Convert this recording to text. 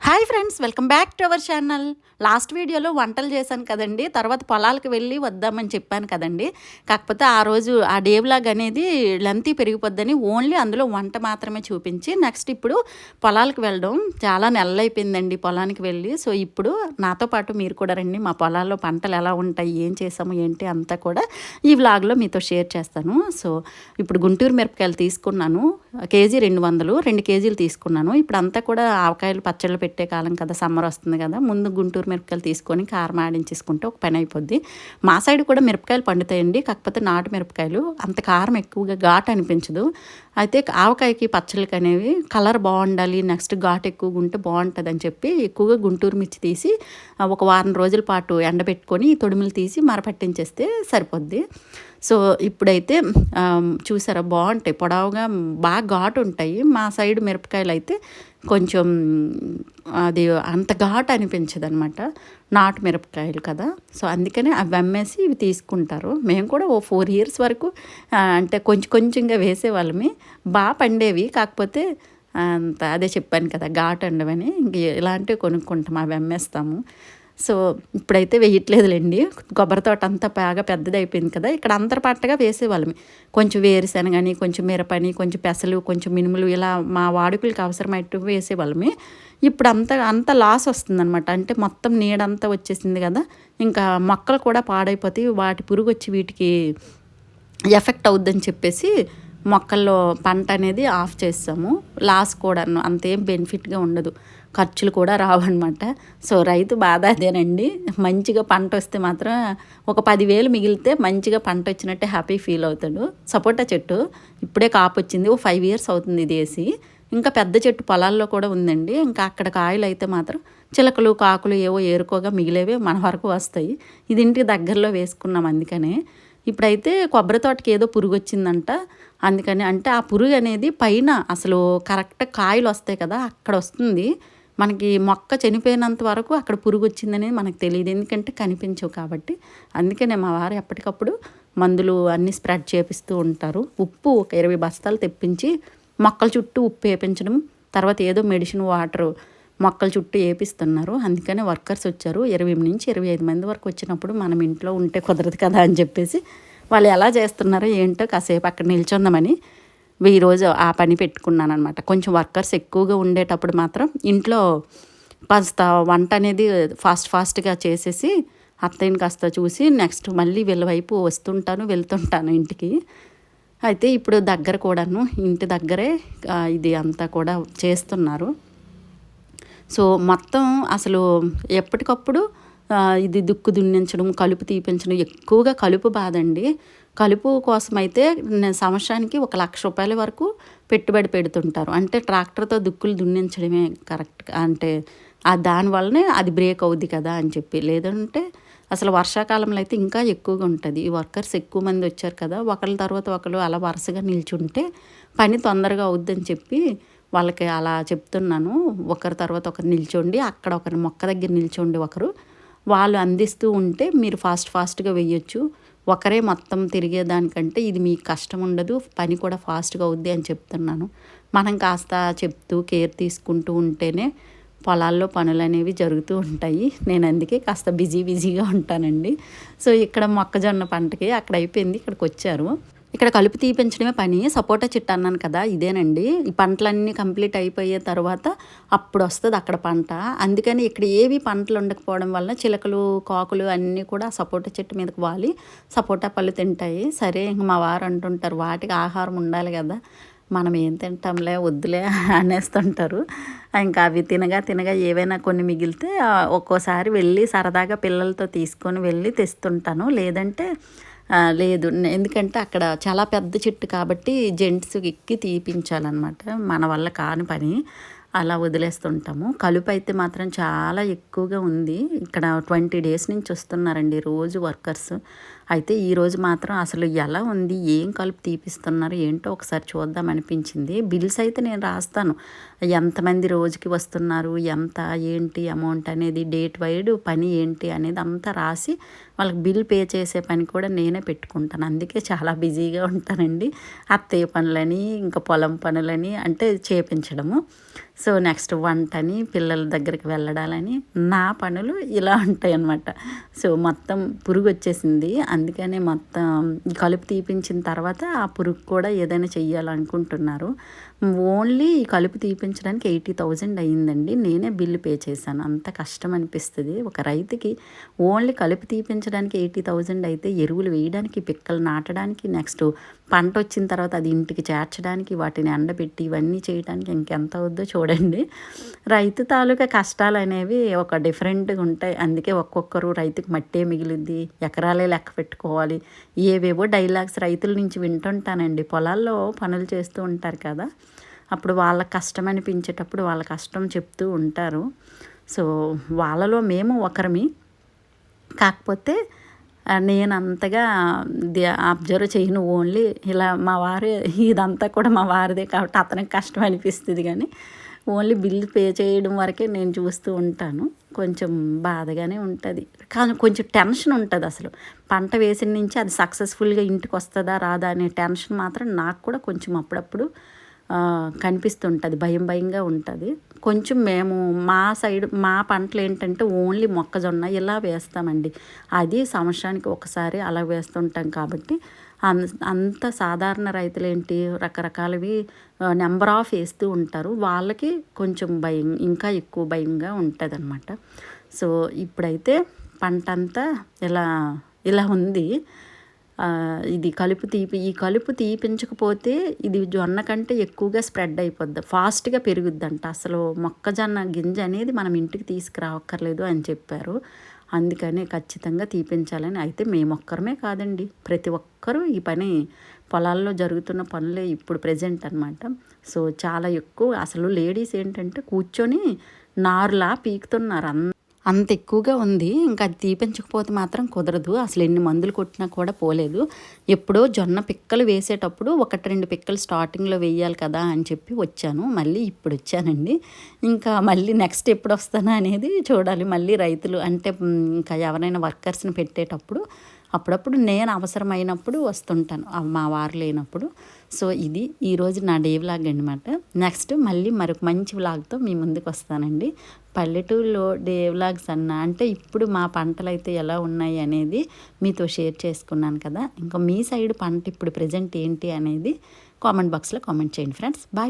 Hi friends, welcome back to our channel. Last వీడియోలో వంటలు చేశాను కదండి, తర్వాత పొలాలకు వెళ్ళి వద్దామని చెప్పాను కదండి. కాకపోతే ఆ రోజు ఆ డే వ్లాగ్ అనేది లెంతీ పెరిగిపోద్దని ఓన్లీ అందులో వంట మాత్రమే చూపించి నెక్స్ట్ ఇప్పుడు పొలాలకు వెళ్ళడం చాలా నెలలైపోయిందండి పొలానికి వెళ్ళి. సో ఇప్పుడు నాతో పాటు మీరు కూడా రండి, మా పొలాల్లో పంటలు ఎలా ఉంటాయి, ఏం చేసాము ఏంటి అంతా కూడా ఈ వ్లాగ్లో మీతో షేర్ చేస్తాను. సో ఇప్పుడు గుంటూరు మిరపకాయలు తీసుకున్నాను, కేజీ 200, 2 కేజీలు తీసుకున్నాను. ఇప్పుడు అంతా కూడా ఆవకాయలు పచ్చళ్ళు పెట్టే కాలం కదా, సమ్మర్ వస్తుంది కదా, ముందు గుంటూరు మిరపకాయలు తీసుకొని కారం ఆడించేసుకుంటే ఒక పని అయిపోద్ది. మా సైడ్ కూడా మిరపకాయలు పండుతాయండి, కాకపోతే నాటు మిరపకాయలు అంత కారం ఎక్కువగా ఘాటు అనిపించదు. అయితే ఆవకాయకి పచ్చళ్ళకి అనేవి కలర్ బాగుండాలి, నెక్స్ట్ ఘాటు ఎక్కువగా ఉంటే బాగుంటుంది అని చెప్పి ఎక్కువగా గుంటూరు మిర్చి తీసి ఒక వారం రోజుల పాటు ఎండబెట్టుకొని తొడుములు తీసి మరపట్టించేస్తే సరిపోద్ది. సో ఇప్పుడైతే చూసారా బాగుంటాయి, పొడవుగా బాగా ఘాటు ఉంటాయి. మా సైడ్ మిరపకాయలు అయితే కొంచెం అది అంత ఘాటు అనిపించదు అనమాట, నాటు మిరపకాయలు కదా. సో అందుకని అవి అమ్మేసి ఇవి తీసుకుంటారు. మేము కూడా ఓ 4 years వరకు అంటే కొంచెంగా వేసేవాళ్ళమి, బాగా పండేవి. కాకపోతే అంత అదే చెప్పాను కదా ఘాటు అండవని, ఇంక ఇలాంటివి కొనుక్కుంటాం, అవి అమ్మేస్తాము. సో ఇప్పుడైతే వేయట్లేదులేండి, కొబ్బరి తోట అంతా బాగా పెద్దది అయిపోయింది కదా. ఇక్కడ అంతర పంటగా వేసేవాళ్ళమి, కొంచెం వేరుశనగని, కొంచెం మిరపని, కొంచెం పెసలు, కొంచెం మినుములు, ఇలా మా వాడుకలకు అవసరమైనట్టు వేసేవాళ్ళమి. ఇప్పుడు అంత లాస్ వస్తుందన్నమాట, అంటే మొత్తం నీడంతా వచ్చేసింది కదా, ఇంకా మొక్కలు కూడా పాడైపోతాయి, వాటి పురుగు వచ్చి వీటికి ఎఫెక్ట్ అవుద్దని చెప్పేసి మొక్కల్లో పంట అనేది ఆఫ్ చేస్తాము. లాస్ కూడా అంతేం బెనిఫిట్గా ఉండదు, ఖర్చులు కూడా రావన్నమాట. సో రైతు బాధ అదేనండి. మంచిగా పంట వస్తే మాత్రం ఒక 10,000 మిగిలితే మంచిగా పంట వచ్చినట్టే హ్యాపీ ఫీల్ అవుతాడు. సపోటా చెట్టు ఇప్పుడే కాపు వచ్చింది, ఓ 5 years అవుతుంది ఇది వేసి. ఇంకా పెద్ద చెట్టు పొలాల్లో కూడా ఉందండి. ఇంకా అక్కడ కాయలు అయితే మాత్రం చిలకలు కాకులు ఏవో ఏరుకోగా మిగిలేవే మన వరకు వస్తాయి. ఇది ఇంటికి దగ్గరలో వేసుకున్నాం అందుకనే. ఇప్పుడైతే కొబ్బరి తోటకి ఏదో పురుగు వచ్చిందంట, అందుకని అంటే ఆ పురుగు అనేది పైన అసలు కరెక్ట్ కాయలు వస్తాయి కదా అక్కడ వస్తుంది. మనకి మొక్క చనిపోయినంత వరకు అక్కడ పురుగు వచ్చిందని మనకు తెలియదు, ఎందుకంటే కనిపించవు కాబట్టి. అందుకనే మా వారు ఎప్పటికప్పుడు మందులు అన్నీ స్ప్రెడ్ చేపిస్తూ ఉంటారు. ఉప్పు ఒక 20 బస్తాలు తెప్పించి మొక్కల చుట్టూ ఉప్పు వేపించడం, తర్వాత ఏదో మెడిసిన్ వాటరు మొక్కల చుట్టూ వేపిస్తున్నారు. అందుకనే వర్కర్స్ వచ్చారు, 20 నుంచి 25 మంది వరకు వచ్చినప్పుడు మనం ఇంట్లో ఉంటే కుదరదు కదా అని చెప్పేసి వాళ్ళు ఎలా చేస్తున్నారో ఏంటో కాసేపు అక్కడ నిల్చుందామని ఈరోజు ఆ పని పెట్టుకున్నాను అనమాట. కొంచెం వర్కర్స్ ఎక్కువగా ఉండేటప్పుడు మాత్రం ఇంట్లో కాస్త వంట అనేది ఫాస్ట్గా చేసేసి అత్తయ్యని కాస్త చూసి నెక్స్ట్ మళ్ళీ వీళ్ళ వైపు వెళ్తుంటాను ఇంటికి. అయితే ఇప్పుడు దగ్గర కూడాను ఇంటి దగ్గరే ఇది అంతా కూడా చేస్తున్నారు. సో మొత్తం అసలు ఎప్పటికప్పుడు ఇది దుక్కు దున్నించడం, కలుపు తీపించడం, ఎక్కువగా కలుపు బాధండి. కలుపు కోసమైతే సంవత్సరానికి 1,00,000 రూపాయల వరకు పెట్టుబడి పెడుతుంటారు. అంటే ట్రాక్టర్తో దుక్కులు దున్నించడమే కరెక్ట్, అంటే దానివల్లనే అది బ్రేక్ అవుద్ది కదా అని చెప్పి. లేదంటే అసలు వర్షాకాలంలో అయితే ఇంకా ఎక్కువగా ఉంటుంది. ఈ వర్కర్స్ ఎక్కువ మంది వచ్చారు కదా, ఒకళ్ళ తర్వాత ఒకరు అలా వరుసగా నిల్చుంటే పని తొందరగా అవుద్దని చెప్పి వాళ్ళకి అలా చెప్తున్నాను. ఒకరి తర్వాత ఒకరు నిల్చోండి, అక్కడ ఒకరి మొక్క దగ్గర నిల్చోండి, ఒకరు వాళ్ళు అందిస్తూ ఉంటే మీరు ఫాస్ట్గా వేయొచ్చు. ఒకరే మొత్తం తిరిగేదానికంటే ఇది మీకు కష్టం ఉండదు, పని కూడా ఫాస్ట్గా అవుద్ది అని చెప్తున్నాను. మనం కాస్త చెప్తూ కేర్ తీసుకుంటూ ఉంటేనే పొలాల్లో పనులు అనేవి జరుగుతూ ఉంటాయి. నేను అందుకే కాస్త బిజీగా ఉంటానండి. సో ఇక్కడ మొక్కజొన్న పంటకి అక్కడ అయిపోయింది, ఇక్కడికి వచ్చారు. ఇక్కడ కలుపు తీపించడమే పని. సపోటా చెట్టు అన్నాను కదా, ఇదేనండి. ఈ పంటలన్నీ కంప్లీట్ అయిపోయే తర్వాత అప్పుడు వస్తుంది అక్కడ పంట. అందుకని ఇక్కడ ఏవి పంటలు ఉండకపోవడం వల్ల చిలకలు కాకులు అన్నీ కూడా సపోటా చెట్టు మీదకి వాలి సపోటా పళ్ళు తింటాయి. సరే ఇంక మా వారు అంటుంటారు, వాటికి ఆహారం ఉండాలి కదా, మనం ఏం తింటాంలే వద్దులే అనేస్తుంటారు. ఇంకా అవి తినగా ఏవైనా కొన్ని మిగిలితే ఒక్కోసారి వెళ్ళి సరదాగా పిల్లలతో తీసుకొని వెళ్ళి తెస్తుంటాను. లేదంటే లేదు, ఎందుకంటే అక్కడ చాలా పెద్ద చెట్టు కాబట్టి జెంట్స్ ఎక్కి తీపించాలన్నమాట, మన వల్ల కాని పని, అలా వదిలేస్తుంటాము. కలుపు అయితే మాత్రం చాలా ఎక్కువగా ఉంది. ఇక్కడ 20 days నుంచి వస్తున్నారండి రోజు వర్కర్స్. అయితే ఈరోజు మాత్రం అసలు ఎలా ఉంది, ఏం కలుపు తీపిస్తున్నారు ఏంటో ఒకసారి చూద్దాం అనిపించింది. బిల్స్ అయితే నేను రాస్తాను, ఎంతమంది రోజుకి వస్తున్నారు, ఎంత ఏంటి అమౌంట్ అనేది, డేట్ వైడ్ పని ఏంటి అనేది అంతా రాసి వాళ్ళకి బిల్ పే చేసే పని కూడా నేనే పెట్టుకుంటాను. అందుకే చాలా బిజీగా ఉంటానండి. అత్తయ్య పనులని, ఇంకా పొలం పనులని అంటే చేపించడము. సో నెక్స్ట్ వంటని, పిల్లల దగ్గరికి వెళ్ళడాలని నా పనులు ఇలా ఉంటాయన్నమాట. సో మొత్తం పురుగు వచ్చేసింది. అందుకనే మొత్తం ఈ కలుపు తీపించిన తర్వాత ఆ పురుగు కూడా ఏదైనా చెయ్యాలనుకుంటున్నారు. ఓన్లీ ఈ కలుపు తీపించడానికి 80,000 అయ్యిందండి. నేనే బిల్లు పే చేశాను. అంత కష్టం అనిపిస్తుంది ఒక రైతుకి. ఓన్లీ కలుపు తీపించడానికి 80,000 అయితే ఎరువులు వేయడానికి, పిక్కలు నాటడానికి, నెక్స్ట్ పంట వచ్చిన తర్వాత అది ఇంటికి చేర్చడానికి, వాటిని ఎండబెట్టి ఇవన్నీ చేయడానికి ఇంకెంత అవుద్దో చూడండి. రైతు తాలూకా కష్టాలు అనేవి ఒక డిఫరెంట్గా ఉంటాయి. అందుకే ఒక్కొక్కరు రైతుకి మట్టే మిగిలింది, ఎకరాలే లెక్క పెట్టుకోవాలి, ఏవేవో డైలాగ్స్ రైతుల నుంచి వింటుంటానండి. పొలాల్లో పనులు చేస్తూ ఉంటారు కదా, అప్పుడు వాళ్ళ కష్టం అనిపించేటప్పుడు వాళ్ళ కష్టం చెప్తూ ఉంటారు. సో వాళ్ళలో మేము ఒకరిమి. కాకపోతే నేను అంతగా అబ్జర్వ్ చేయను. ఓన్లీ ఇలా మా వారే, ఇదంతా కూడా మా వారిదే కాబట్టి అతనికి కష్టం అనిపిస్తుంది. కానీ ఓన్లీ బిల్లు పే చేయడం వరకే నేను చూస్తూ ఉంటాను. కొంచెం బాధగానే ఉంటుంది, కానీ కొంచెం టెన్షన్ ఉంటుంది. అసలు పంట వేసిన నుంచి అది సక్సెస్ఫుల్గా ఇంటికి వస్తుందా రాదా అనే టెన్షన్ మాత్రం నాకు కూడా కొంచెం అప్పుడప్పుడు కనిపిస్తుంటుంది. భయం భయంగా ఉంటుంది కొంచెం. మేము మా సైడ్ మా పంటలు ఏంటంటే ఓన్లీ మొక్కజొన్న ఇలా వేస్తామండి. అది సంవత్సరానికి ఒకసారి అలా వేస్తుంటాం కాబట్టి అంత సాధారణ రైతులు ఏంటి రకరకాలవి నెంబర్ ఆఫ్ వేస్తూ ఉంటారు. వాళ్ళకి కొంచెం భయం, ఇంకా ఎక్కువ భయంగా ఉంటుంది అనమాట. సో ఇప్పుడైతే పంట అంతా ఇలా ఉంది. ఇది ఈ కలుపు తీపించకపోతే ఇది జొన్న కంటే ఎక్కువగా స్ప్రెడ్ అయిపోద్ది, ఫాస్ట్గా పెరుగుద్దంట. అసలు మొక్కజొన్న గింజ అనేది మనం ఇంటికి తీసుకురావక్కర్లేదు అని చెప్పారు. అందుకని ఖచ్చితంగా తీపించాలని. అయితే మేమొక్కరమే కాదండి, ప్రతి ఒక్కరూ ఈ పని పొలాల్లో జరుగుతున్న పనులే ఇప్పుడు ప్రెజెంట్ అనమాట. సో చాలా ఎక్కువ అసలు లేడీస్ ఏంటంటే కూర్చొని నారులా పీకుతున్నారు. అంత ఎక్కువగా ఉంది. ఇంకా అది తీపించకపోతే మాత్రం కుదరదు. అసలు ఎన్ని మందులు కొట్టినా కూడా పోలేదు. ఎప్పుడో జొన్న పిక్కలు వేసేటప్పుడు 1-2 పిక్కలు స్టార్టింగ్లో వేయాలి కదా అని చెప్పి వచ్చాను. మళ్ళీ ఇప్పుడు వచ్చానండి. ఇంకా మళ్ళీ నెక్స్ట్ ఎప్పుడు వస్తానా అనేది చూడాలి. మళ్ళీ రైతులు అంటే ఇంకా ఎవరైనా వర్కర్స్ని పెట్టేటప్పుడు అప్పుడప్పుడు నేను అవసరమైనప్పుడు వస్తుంటాను, మా వారు లేనప్పుడు. సో ఇది ఈరోజు నా డే వ్లాగ్ అనమాట. నెక్స్ట్ మళ్ళీ మరొక మంచి వ్లాగ్తో మీ ముందుకు వస్తానండి. పల్లెటూరులో డే వ్లాగ్స్ అంటే ఇప్పుడు మా పంటలు అయితే ఎలా ఉన్నాయి అనేది మీతో షేర్ చేసుకున్నాను కదా. ఇంకా మీ సైడ్ పంట ఇప్పుడు ప్రజెంట్ ఏంటి అనేది కామెంట్ బాక్స్లో కామెంట్ చేయండి ఫ్రెండ్స్. బాయ్.